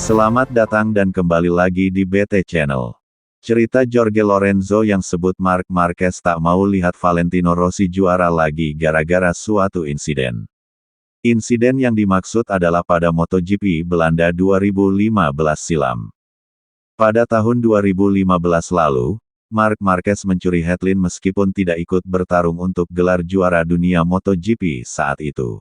Selamat datang dan kembali lagi di BT Channel. Cerita Jorge Lorenzo yang sebut Marc Marquez tak mau lihat Valentino Rossi juara lagi gara-gara suatu insiden. Insiden yang dimaksud adalah pada MotoGP Belanda 2015 silam. Pada tahun 2015 lalu, Marc Marquez mencuri headline meskipun tidak ikut bertarung untuk gelar juara dunia MotoGP saat itu.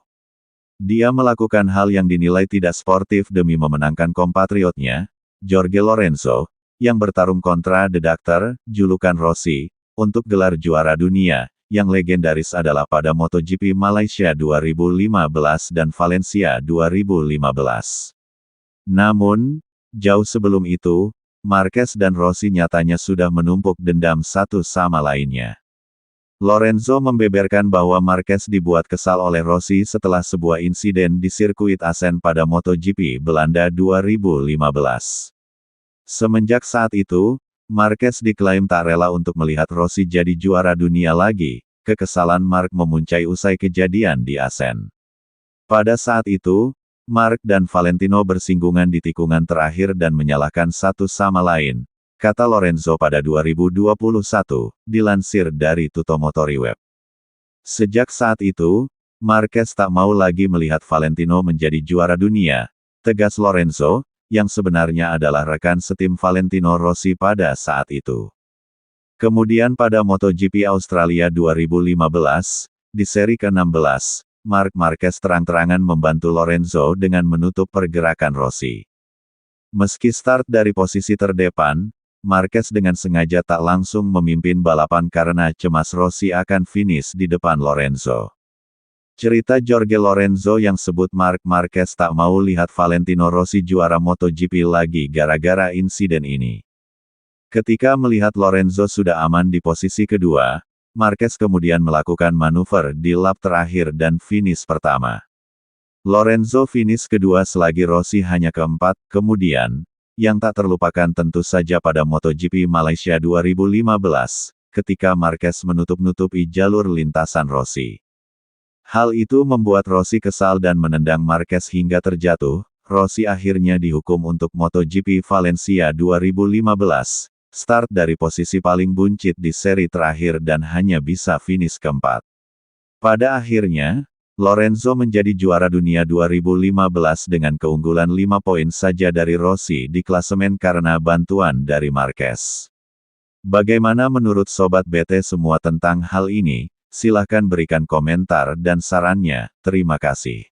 Dia melakukan hal yang dinilai tidak sportif demi memenangkan kompatriotnya, Jorge Lorenzo, yang bertarung kontra The Doctor, julukan Rossi, untuk gelar juara dunia, yang legendaris adalah pada MotoGP Malaysia 2015 dan Valencia 2015. Namun, jauh sebelum itu, Marquez dan Rossi nyatanya sudah menumpuk dendam satu sama lainnya. Lorenzo membeberkan bahwa Marquez dibuat kesal oleh Rossi setelah sebuah insiden di sirkuit Assen pada MotoGP Belanda 2015. Semenjak saat itu, Marquez diklaim tak rela untuk melihat Rossi jadi juara dunia lagi. Kekesalan Marc memuncai usai kejadian di Assen. Pada saat itu, Marc dan Valentino bersinggungan di tikungan terakhir dan menyalahkan satu sama lain, kata Lorenzo pada 2021, dilansir dari Tuttomotori Web. Sejak saat itu, Marquez tak mau lagi melihat Valentino menjadi juara dunia, tegas Lorenzo, yang sebenarnya adalah rekan setim Valentino Rossi pada saat itu. Kemudian pada MotoGP Australia 2015, di seri ke-16, Marc Marquez terang-terangan membantu Lorenzo dengan menutup pergerakan Rossi. Meski start dari posisi terdepan, Marquez dengan sengaja tak langsung memimpin balapan karena cemas Rossi akan finish di depan Lorenzo. Cerita Jorge Lorenzo yang sebut Marc Marquez tak mau lihat Valentino Rossi juara MotoGP lagi gara-gara insiden ini. Ketika melihat Lorenzo sudah aman di posisi kedua, Marquez kemudian melakukan manuver di lap terakhir dan finish pertama. Lorenzo finish kedua selagi Rossi hanya keempat, kemudian, yang tak terlupakan tentu saja pada MotoGP Malaysia 2015, ketika Marquez menutup-nutupi jalur lintasan Rossi. Hal itu membuat Rossi kesal dan menendang Marquez hingga terjatuh. Rossi akhirnya dihukum untuk MotoGP Valencia 2015, start dari posisi paling buncit di seri terakhir dan hanya bisa finish keempat. Pada akhirnya, Lorenzo menjadi juara dunia 2015 dengan keunggulan 5 poin saja dari Rossi di klasemen karena bantuan dari Marquez. Bagaimana menurut Sobat BT semua tentang hal ini? Silahkan berikan komentar dan sarannya. Terima kasih.